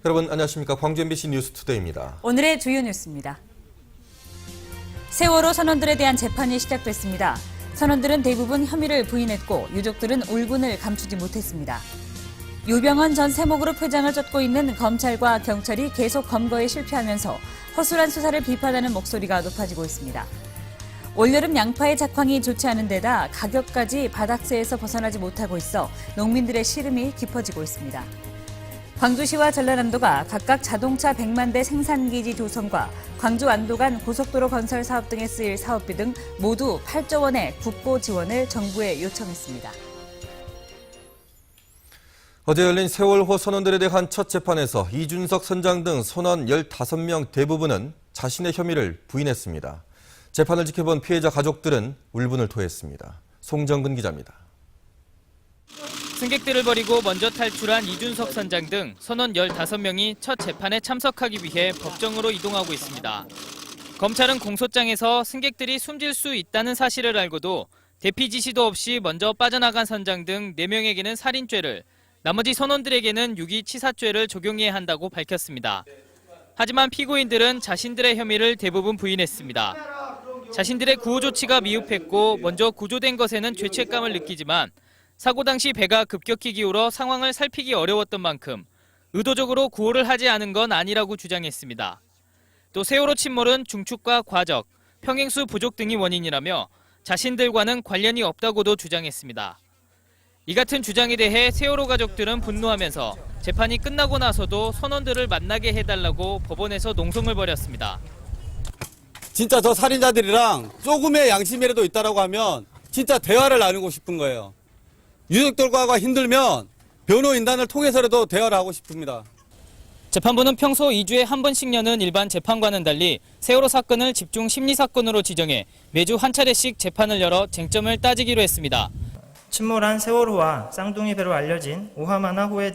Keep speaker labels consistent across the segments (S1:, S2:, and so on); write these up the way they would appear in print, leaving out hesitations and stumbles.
S1: 여러분 안녕하십니까. 광주 MBC 뉴스투데이입니다.
S2: 오늘의 주요 뉴스입니다. 세월호 선원들에 대한 재판이 시작됐습니다. 선원들은 대부분 혐의를 부인했고 유족들은 울분을 감추지 못했습니다. 유병헌 전 세모그룹 회장을 쫓고 있는 검찰과 경찰이 계속 검거에 실패하면서 허술한 수사를 비판하는 목소리가 높아지고 있습니다. 올여름 양파의 작황이 좋지 않은 데다 가격까지 바닥세에서 벗어나지 못하고 있어 농민들의 시름이 깊어지고 있습니다. 광주시와 전라남도가 각각 자동차 100만 대 생산기지 조성과 광주 안도 간 고속도로 건설 사업 등에 쓰일 사업비 등 모두 8조 원의 국고 지원을 정부에 요청했습니다.
S1: 어제 열린 세월호 선원들에 대한 첫 재판에서 이준석 선장 등 선원 15명 대부분은 자신의 혐의를 부인했습니다. 재판을 지켜본 피해자 가족들은 울분을 토했습니다. 송정근 기자입니다.
S3: 승객들을 버리고 먼저 탈출한 이준석 선장 등 선원 15명이 첫 재판에 참석하기 위해 법정으로 이동하고 있습니다. 검찰은 공소장에서 승객들이 숨질 수 있다는 사실을 알고도 대피 지시도 없이 먼저 빠져나간 선장 등 4명에게는 살인죄를, 나머지 선원들에게는 유기치사죄를 적용해야 한다고 밝혔습니다. 하지만 피고인들은 자신들의 혐의를 대부분 부인했습니다. 자신들의 구호 조치가 미흡했고 먼저 구조된 것에는 죄책감을 느끼지만 사고 당시 배가 급격히 기울어 상황을 살피기 어려웠던 만큼 의도적으로 구호를 하지 않은 건 아니라고 주장했습니다. 또 세월호 침몰은 중축과 과적, 평행수 부족 등이 원인이라며 자신들과는 관련이 없다고도 주장했습니다. 이 같은 주장에 대해 세월호 가족들은 분노하면서 재판이 끝나고 나서도 선원들을 만나게 해달라고 법원에서 농성을 벌였습니다.
S4: 진짜 저 살인자들이랑 조금의 양심이라도 있다라고 하면 진짜 대화를 나누고 싶은 거예요. 유족들과 힘들면 변호인단을 통해서라도 대화를 하고 싶습니다.
S3: 재판부는 평소 2주에 한 번씩 여는 일반 재판과는 달리 세월호 사건을 집중 심리사건으로 지정해 매주 한 차례씩 재판을 열어 쟁점을 따지기로 했습니다.
S5: 침몰한 세월호와 쌍둥이 배로 알려진 오하마나호에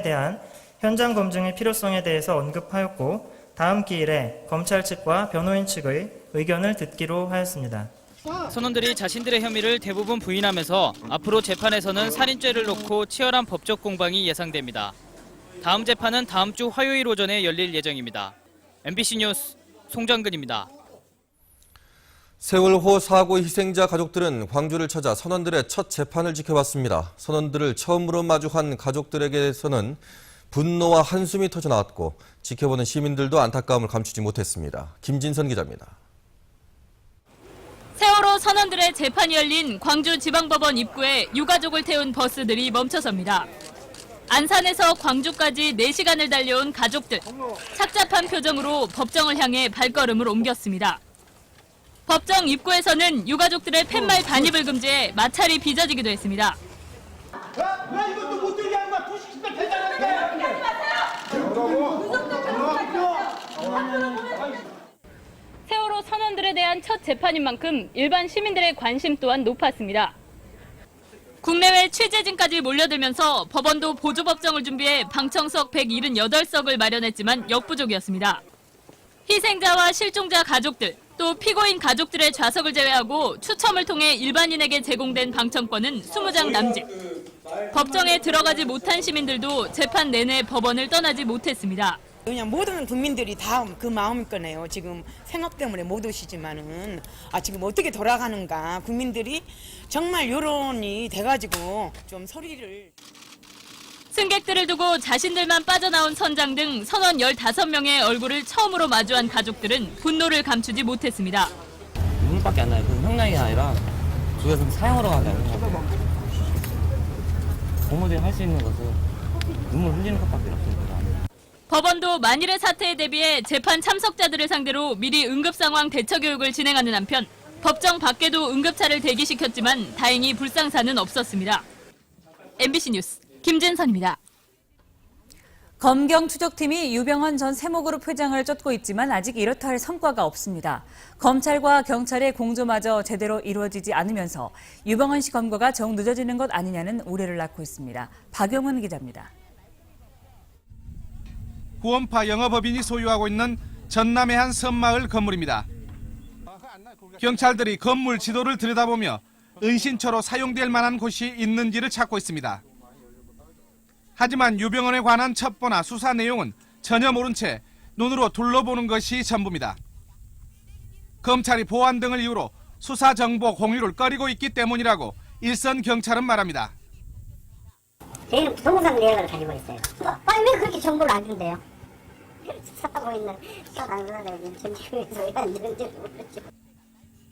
S5: 대한 현장 검증의 필요성에 대해서 언급하였고 다음 기일에 검찰 측과 변호인 측의 의견을 듣기로 하였습니다.
S3: 선원들이 자신들의 혐의를 대부분 부인하면서 앞으로 재판에서는 살인죄를 놓고 치열한 법적 공방이 예상됩니다. 다음 재판은 다음 주 화요일 오전에 열릴 예정입니다. MBC 뉴스 송정근입니다.
S1: 세월호 사고 희생자 가족들은 광주를 찾아 선원들의 첫 재판을 지켜봤습니다. 선원들을 처음으로 마주한 가족들에게서는 분노와 한숨이 터져나왔고 지켜보는 시민들도 안타까움을 감추지 못했습니다. 김진선 기자입니다.
S6: 세월호 선원들의 재판이 열린 광주지방법원 입구에 유가족을 태운 버스들이 멈춰섭니다. 안산에서 광주까지 4시간을 달려온 가족들, 착잡한 표정으로 법정을 향해 발걸음을 옮겼습니다. 법정 입구에서는 유가족들의 팻말 반입을 금지해 마찰이 빚어지기도 했습니다.
S7: 왜 이것도 못 들게 하는 거야? 부식시켜 대단하는 거야.
S6: 세월호 선원들에 대한 첫 재판인 만큼 일반 시민들의 관심 또한 높았습니다. 국내외 취재진까지 몰려들면서 법원도 보조법정을 준비해 방청석 178석을 마련했지만 역부족이었습니다. 희생자와 실종자 가족들, 또 피고인 가족들의 좌석을 제외하고 추첨을 통해 일반인에게 제공된 방청권은 20장 남짓. 법정에 들어가지 못한 시민들도 재판 내내 법원을 떠나지 못했습니다.
S8: 그냥 모든 국민들이 다 그 마음일 거네요. 지금 생업 때문에 못 오시지만은 지금 어떻게 돌아가는가 국민들이 정말 여론이 돼가지고 좀 소리를.
S6: 승객들을 두고 자신들만 빠져나온 선장 등 선원 15명의 얼굴을 처음으로 마주한 가족들은 분노를 감추지 못했습니다.
S9: 눈물밖에 안 나요. 그 형량이 아니라 그것은 사형으로 간다고. 부모들이 할 수 있는 것은 눈물 흘리는 것밖에 없습니다.
S6: 법원도 만일의 사태에 대비해 재판 참석자들을 상대로 미리 응급상황 대처 교육을 진행하는 한편 법정 밖에도 응급차를 대기시켰지만 다행히 불상사는 없었습니다. MBC 뉴스 김진선입니다.
S2: 검경 추적팀이 유병헌 전 세모그룹 회장을 쫓고 있지만 아직 이렇다 할 성과가 없습니다. 검찰과 경찰의 공조마저 제대로 이루어지지 않으면서 유병헌 씨 검거가 정 늦어지는 것 아니냐는 우려를 낳고 있습니다. 박용은 기자입니다.
S10: 구원파 영업법인이 소유하고 있는 전남의 한 섬마을 건물입니다. 경찰들이 건물 지도를 들여다보며 은신처로 사용될 만한 곳이 있는지를 찾고 있습니다. 하지만 유병헌에 관한 첩보나 수사 내용은 전혀 모른 채 눈으로 둘러보는 것이 전부입니다. 검찰이 보안 등을 이유로 수사 정보 공유를 꺼리고 있기 때문이라고 일선 경찰은 말합니다.
S11: 저희는 부동산 내역을 가지고 있어요. 아니 왜 그렇게 정보를 안 준대요? 수사하고 있는 수사당사자들 전체에서 왜 안 되는지 모르겠죠.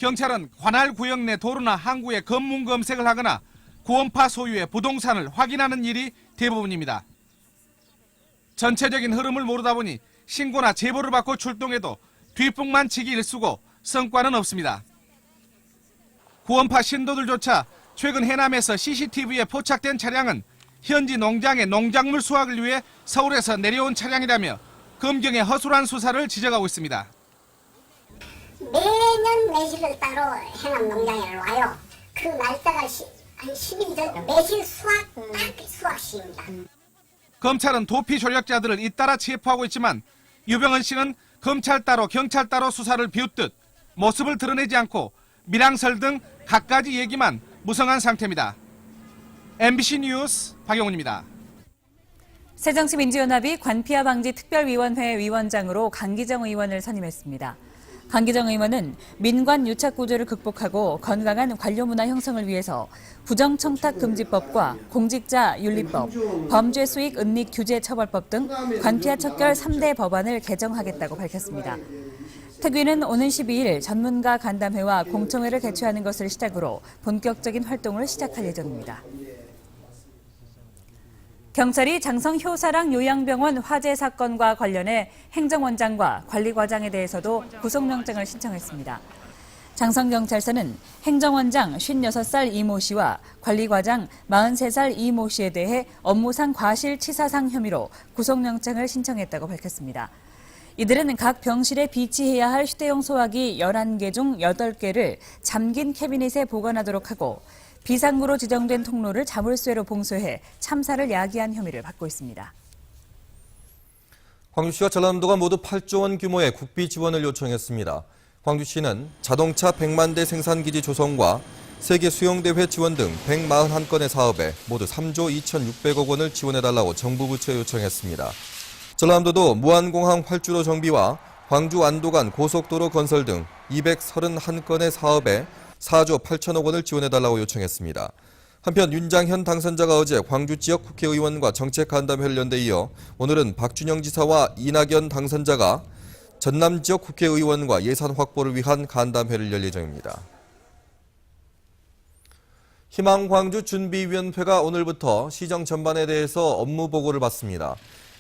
S10: 경찰은 관할 구역 내 도로나 항구에 검문 검색을 하거나 구원파 소유의 부동산을 확인하는 일이 대부분입니다. 전체적인 흐름을 모르다 보니 신고나 제보를 받고 출동해도 뒷북만 치기 일쑤고 성과는 없습니다. 구원파 신도들조차 최근 해남에서 CCTV에 포착된 차량은 현지 농장의 농작물 수확을 위해 서울에서 내려온 차량이라며 검경의 허술한 수사를 지적하고 있습니다.
S11: 매년 매실을 따로 해남 농장에 와요. 그 날짜가 한 10일 전 매실 수확 딱 수확 시입니다.
S10: 검찰은 도피 조력자들을 잇따라 체포하고 있지만 유병헌 씨는 검찰 따로 경찰 따로 수사를 비웃듯 모습을 드러내지 않고 밀항설 등 갖가지 얘기만 무성한 상태입니다. MBC 뉴스 박영훈입니다.
S2: 새정치민주연합이 관피아 방지 특별위원회 위원장으로 강기정 의원을 선임했습니다. 강기정 의원은 민관 유착 구조를 극복하고 건강한 관료 문화 형성을 위해서 부정청탁금지법과 공직자윤리법, 범죄수익 은닉 규제 처벌법 등 관피아 척결 3대 법안을 개정하겠다고 밝혔습니다. 특위는 오는 12일 전문가 간담회와 공청회를 개최하는 것을 시작으로 본격적인 활동을 시작할 예정입니다. 경찰이 장성 효사랑 요양병원 화재 사건과 관련해 행정원장과 관리과장에 대해서도 구속영장을 신청했습니다. 장성경찰서는 행정원장 56살 이모 씨와 관리과장 43살 이모 씨에 대해 업무상 과실치사상 혐의로 구속영장을 신청했다고 밝혔습니다. 이들은 각 병실에 비치해야 할 휴대용 소화기 11개 중 8개를 잠긴 캐비닛에 보관하도록 하고 비상구로 지정된 통로를 자물쇠로 봉쇄해 참사를 야기한 혐의를 받고 있습니다.
S1: 광주시와 전라남도가 모두 8조 원 규모의 국비 지원을 요청했습니다. 광주시는 자동차 100만 대 생산기지 조성과 세계 수영대회 지원 등 141건의 사업에 모두 3조 2,600억 원을 지원해달라고 정부 부처에 요청했습니다. 전라남도도 무안공항 활주로 정비와 광주 안도 간 고속도로 건설 등 231건의 사업에 4조 8천억 원을 지원해달라고 요청했습니다. 한편 윤장현 당선자가 어제 광주 지역 국회의원과 정책간담회를 연 데 이어 오늘은 박준영 지사와 이낙연 당선자가 전남 지역 국회의원과 예산 확보를 위한 간담회를 열 예정입니다. 희망광주 준비위원회가 오늘부터 시정 전반에 대해서 업무 보고를 받습니다.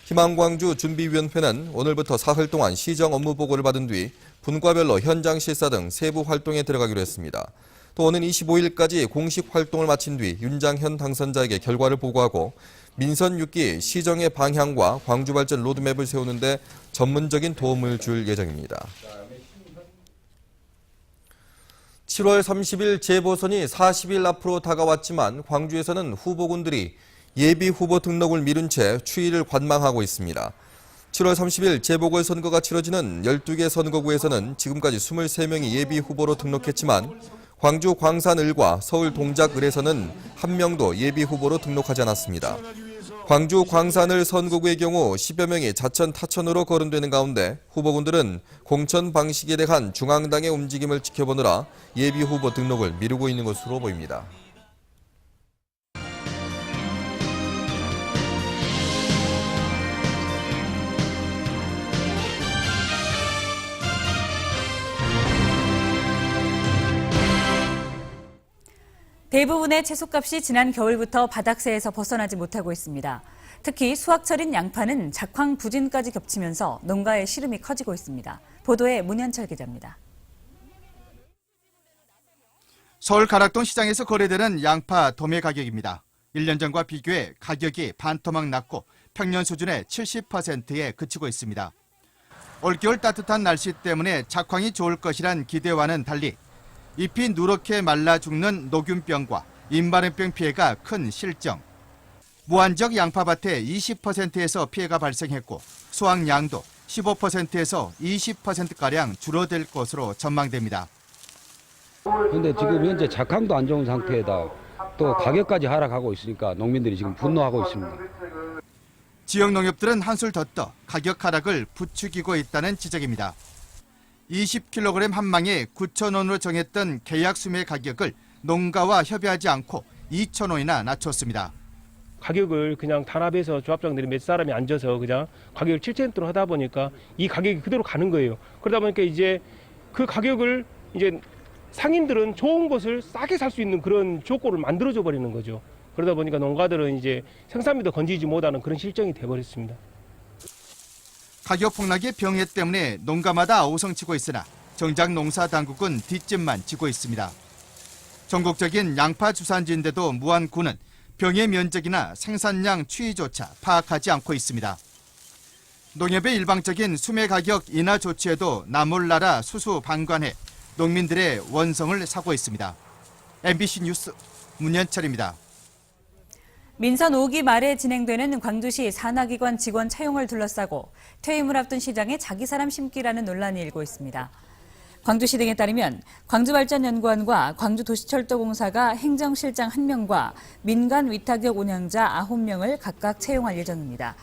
S1: 희망광주 준비위원회는 오늘부터 사흘 동안 시정 업무 보고를 받은 뒤 분과별로 현장 실사 등 세부 활동에 들어가기로 했습니다. 또 오는 25일까지 공식 활동을 마친 뒤 윤장현 당선자에게 결과를 보고하고 민선 6기 시정의 방향과 광주 발전 로드맵을 세우는 데 전문적인 도움을 줄 예정입니다. 7월 30일 재보선이 40일 앞으로 다가왔지만 광주에서는 후보군들이 예비 후보 등록을 미룬 채 추이를 관망하고 있습니다. 7월 30일 재보궐선거가 치러지는 12개 선거구에서는 지금까지 23명이 예비 후보로 등록했지만 광주 광산을과 서울 동작을에서는 한 명도 예비 후보로 등록하지 않았습니다. 광주 광산을 선거구의 경우 10여 명이 자천 타천으로 거론되는 가운데 후보군들은 공천 방식에 대한 중앙당의 움직임을 지켜보느라 예비 후보 등록을 미루고 있는 것으로 보입니다.
S2: 대부분의 채소값이 지난 겨울부터 바닥세에서 벗어나지 못하고 있습니다. 특히 수확철인 양파는 작황 부진까지 겹치면서 농가의 시름이 커지고 있습니다. 보도에 문현철 기자입니다.
S10: 서울 가락동 시장에서 거래되는 양파 도매 가격입니다. 1년 전과 비교해 가격이 반토막 낮고 평년 수준의 70%에 그치고 있습니다. 올겨울 따뜻한 날씨 때문에 작황이 좋을 것이란 기대와는 달리 잎이 누렇게 말라 죽는 녹균병과 인반응병 피해가 큰 실정. 무한적 양파밭에 20%에서 피해가 발생했고 수확량도 15%에서 20%가량 줄어들 것으로 전망됩니다.
S12: 그런데 지금 현재 작황도 안 좋은 상태에다 또 가격까지 하락하고 있으니까 농민들이 지금 분노하고 있습니다.
S10: 지역 농협들은 한술 더 떠 가격 하락을 부추기고 있다는 지적입니다. 20kg 한 망에 9,000원으로 정했던 계약 수매 가격을 농가와 협의하지 않고 2,000원이나 낮췄습니다.
S12: 가격을 그냥 단합해서 조합장들이 몇 사람이 앉아서 그냥 가격을 7센트로 하다 보니까 이 가격이 그대로 가는 거예요. 그러다 보니까 이제 그 가격을 이제 상인들은 좋은 것을 싸게 살 수 있는 그런 조건을 만들어줘 버리는 거죠. 그러다 보니까 농가들은 이제 생산비도 건지지 못하는 그런 실정이 돼버렸습니다.
S10: 가격 폭락의 병해 때문에 농가마다 오성치고 있으나 정작 농사 당국은 뒷짐만 지고 있습니다. 전국적인 양파 주산지인데도 무안군은 병의 면적이나 생산량 추이조차 파악하지 않고 있습니다. 농협의 일방적인 수매 가격 인하 조치에도 나몰라라 수수방관해 농민들의 원성을 사고 있습니다. MBC 뉴스 문현철입니다.
S2: 민선 5기 말에 진행되는 광주시 산하기관 직원 채용을 둘러싸고 퇴임을 앞둔 시장의 자기 사람 심기라는 논란이 일고 있습니다. 광주시 등에 따르면 광주발전연구원과 광주도시철도공사가 행정실장 1명과 민간 위탁역 운영자 9명을 각각 채용할 예정입니다.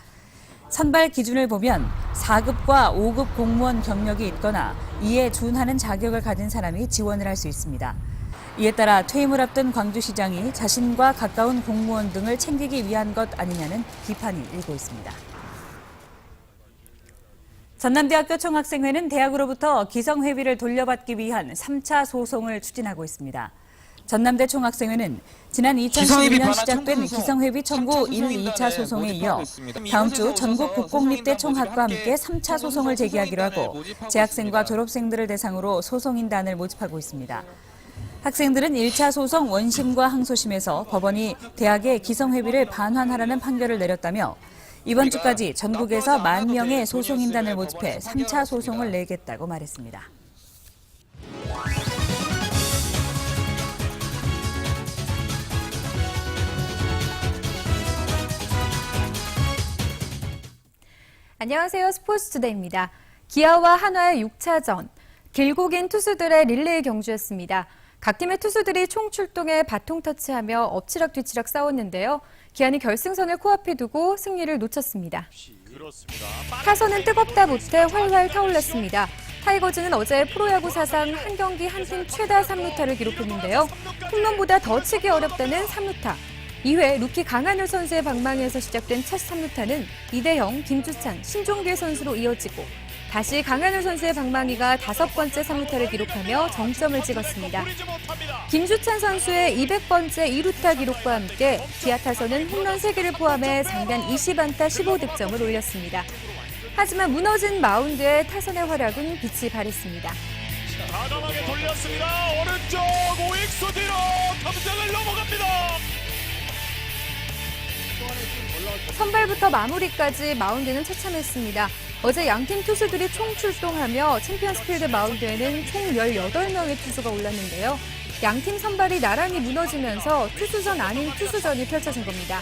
S2: 선발 기준을 보면 4급과 5급 공무원 경력이 있거나 이에 준하는 자격을 가진 사람이 지원을 할 수 있습니다. 이에 따라 퇴임을 앞둔 광주시장이 자신과 가까운 공무원 등을 챙기기 위한 것 아니냐는 비판이 일고 있습니다. 전남대학교 총학생회는 대학으로부터 기성회비를 돌려받기 위한 3차 소송을 추진하고 있습니다. 전남대 총학생회는 지난 2012년 시작된 기성회비 청구 1, 2차 소송에 이어 다음 주 전국 국공립대 총학과 함께 3차 소송을 제기하기로 하고 재학생과 졸업생들을 대상으로 소송인단을 모집하고 있습니다. 학생들은 1차 소송 원심과 항소심에서 법원이 대학의 기성회비를 반환하라는 판결을 내렸다며 이번 주까지 전국에서 10,000명의 소송인단을 모집해 3차 소송을 내겠다고 말했습니다.
S13: 안녕하세요. 스포츠투데이입니다. 기아와 한화의 6차전, 길고 긴 투수들의 릴레이 경주였습니다. 각 팀의 투수들이 총출동해 바통 터치하며 엎치락뒤치락 싸웠는데요. 기아는 결승선을 코앞에 두고 승리를 놓쳤습니다. 타선은 뜨겁다 못해 활활 타올랐습니다. 타이거즈는 어제 프로야구 사상 한 경기 한 팀 최다 3루타를 기록했는데요. 홈런보다 더 치기 어렵다는 3루타. 2회 루키 강한울 선수의 방망이에서 시작된 첫 3루타는 이대형, 김주찬, 신종길 선수로 이어지고 다시 강한울 선수의 방망이가 5번째 3루타를 기록하며 정점을 찍었습니다. 김주찬 선수의 200번째 2루타 기록과 함께 기아 타선은 홈런 3개를 포함해 장단 20안타 15득점을 올렸습니다. 하지만 무너진 마운드에 타선의 활약은 빛이 발했습니다.
S7: 과감하게 돌렸습니다. 오른쪽 우익수 뒤로 탐장을 넘어갑니다.
S13: 선발부터 마무리까지 마운드는 처참했습니다. 어제 양팀 투수들이 총출동하며 챔피언스필드 마운드에는 총 18명의 투수가 올랐는데요. 양팀 선발이 나란히 무너지면서 투수전 아닌 투수전이 펼쳐진 겁니다.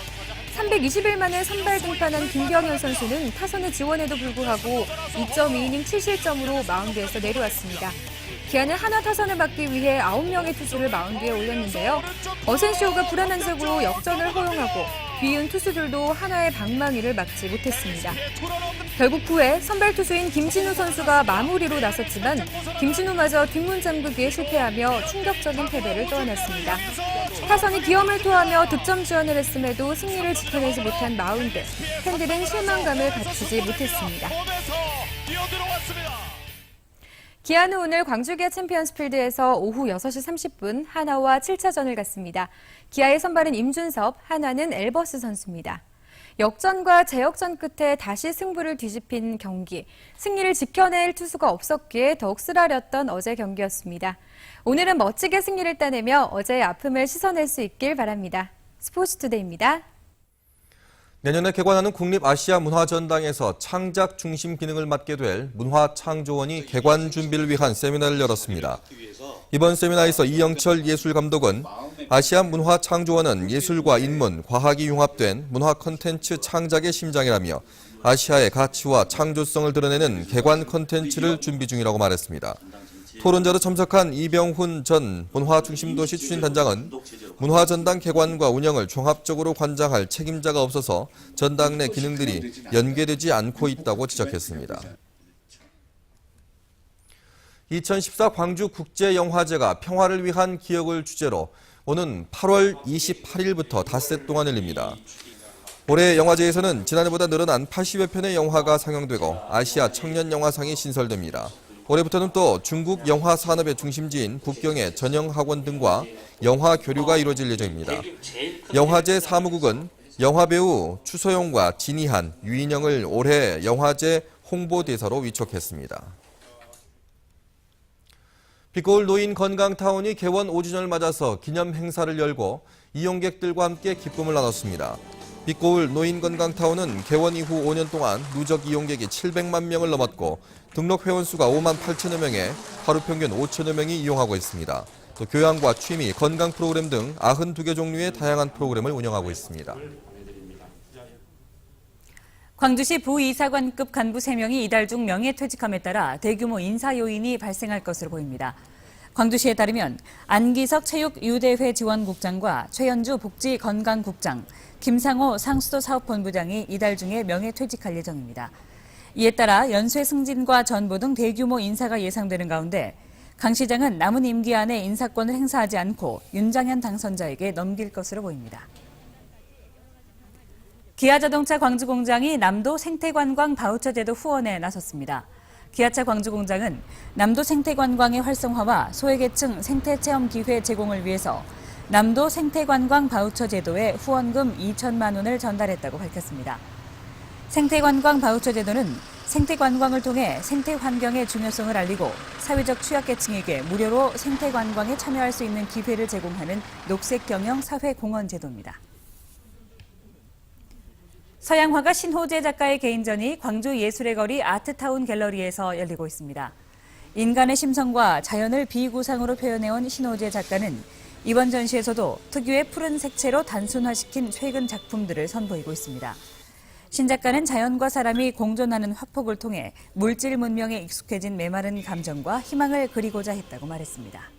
S13: 320일 만에 선발 등판한 김경현 선수는 타선의 지원에도 불구하고 2.2이닝 7실점으로 마운드에서 내려왔습니다. 기아는 한화 타선을 막기 위해 9명의 투수를 마운드에 올렸는데요. 어센시오가 불안한 색으로 역전을 허용하고 뒤이은 투수들도 한화의 방망이를 막지 못했습니다. 결국 9회 선발 투수인 김진우 선수가 마무리로 나섰지만 김진우마저 뒷문 잠그기에 실패하며 충격적인 패배를 떠안았습니다. 타선이 기염을 토하며 득점 지원을 했음에도 승리를 지켜내지 못한 마운드. 팬들은 실망감을 갖추지 못했습니다. 기아는 오늘 광주기아 챔피언스필드에서 오후 6시 30분 한화와 7차전을 갖습니다. 기아의 선발은 임준섭, 한화는 엘버스 선수입니다. 역전과 재역전 끝에 다시 승부를 뒤집힌 경기. 승리를 지켜낼 투수가 없었기에 더욱 쓰라렸던 어제 경기였습니다. 오늘은 멋지게 승리를 따내며 어제의 아픔을 씻어낼 수 있길 바랍니다. 스포츠투데이입니다.
S1: 내년에 개관하는 국립아시아문화전당에서 창작 중심 기능을 맡게 될 문화창조원이 개관 준비를 위한 세미나를 열었습니다. 이번 세미나에서 이영철 예술감독은 아시아 문화창조원은 예술과 인문, 과학이 융합된 문화 콘텐츠 창작의 심장이라며 아시아의 가치와 창조성을 드러내는 개관 콘텐츠를 준비 중이라고 말했습니다. 토론자로 참석한 이병훈 전 문화중심도시 추진단장은 문화전당 개관과 운영을 종합적으로 관장할 책임자가 없어서 전당 내 기능들이 연계되지 않고 있다고 지적했습니다. 2014 광주국제영화제가 평화를 위한 기억을 주제로 오는 8월 28일부터 닷새 동안 열립니다. 올해 영화제에서는 지난해보다 늘어난 80여 편의 영화가 상영되고 아시아 청년영화상이 신설됩니다. 올해부터는 또 중국 영화 산업의 중심지인 북경의 전영학원 등과 영화 교류가 이루어질 예정입니다. 영화제 사무국은 영화배우 추소영과 진이한, 유인영을 올해 영화제 홍보대사로 위촉했습니다. 빛거울 노인 건강타운이 개원 5주년을 맞아서 기념 행사를 열고 이용객들과 함께 기쁨을 나눴습니다. 빛거울 노인 건강타운은 개원 이후 5년 동안 누적 이용객이 700만 명을 넘었고 등록 회원수가 5만 8천여 명에 하루 평균 5천여 명이 이용하고 있습니다. 또 교양과 취미, 건강 프로그램 등 92개 종류의 다양한 프로그램을 운영하고 있습니다.
S2: 광주시 부이사관급 간부 3명이 이달 중 명예퇴직함에 따라 대규모 인사 요인이 발생할 것으로 보입니다. 광주시에 따르면 안기석 체육유대회 지원국장과 최현주 복지건강국장, 김상호 상수도 사업본부장이 이달 중에 명예퇴직할 예정입니다. 이에 따라 연쇄 승진과 전보 등 대규모 인사가 예상되는 가운데 강 시장은 남은 임기 안에 인사권을 행사하지 않고 윤장현 당선자에게 넘길 것으로 보입니다. 기아자동차 광주공장이 남도 생태관광 바우처 제도 후원에 나섰습니다. 기아차 광주공장은 남도 생태관광의 활성화와 소외계층 생태체험 기회 제공을 위해서 남도 생태관광 바우처 제도에 후원금 2천만 원을 전달했다고 밝혔습니다. 생태관광 바우처 제도는 생태관광을 통해 생태환경의 중요성을 알리고 사회적 취약계층에게 무료로 생태관광에 참여할 수 있는 기회를 제공하는 녹색경영 사회공헌 제도입니다. 서양화가 신호재 작가의 개인전이 광주 예술의 거리 아트타운 갤러리에서 열리고 있습니다. 인간의 심성과 자연을 비구상으로 표현해온 신호재 작가는 이번 전시에서도 특유의 푸른 색채로 단순화시킨 최근 작품들을 선보이고 있습니다. 신 작가는 자연과 사람이 공존하는 화폭을 통해 물질 문명에 익숙해진 메마른 감정과 희망을 그리고자 했다고 말했습니다.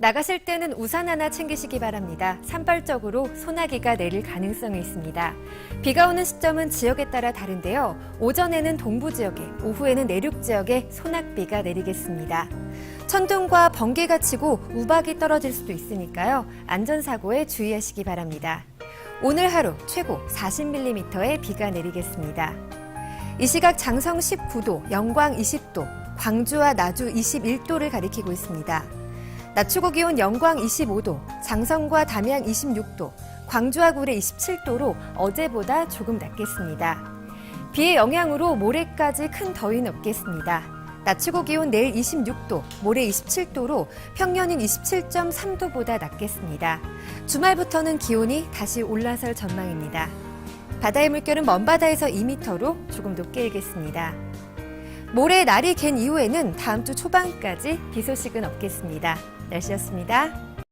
S13: 나가실 때는 우산 하나 챙기시기 바랍니다. 산발적으로 소나기가 내릴 가능성이 있습니다. 비가 오는 시점은 지역에 따라 다른데요. 오전에는 동부 지역에, 오후에는 내륙 지역에 소낙비가 내리겠습니다. 천둥과 번개가 치고 우박이 떨어질 수도 있으니까요. 안전사고에 주의하시기 바랍니다. 오늘 하루 최고 40mm의 비가 내리겠습니다. 이 시각 장성 19도, 영광 20도, 광주와 나주 21도를 가리키고 있습니다. 낮 최고 기온 영광 25도, 장성과 담양 26도, 광주와 구례 27도로 어제보다 조금 낮겠습니다. 비의 영향으로 모레까지 큰 더위는 없겠습니다. 낮 최고 기온 내일 26도, 모레 27도로 평년인 27.3도보다 낮겠습니다. 주말부터는 기온이 다시 올라설 전망입니다. 바다의 물결은 먼바다에서 2m로 조금 높게 일겠습니다. 모레 날이 갠 이후에는 다음 주 초반까지 비 소식은 없겠습니다. 날씨였습니다.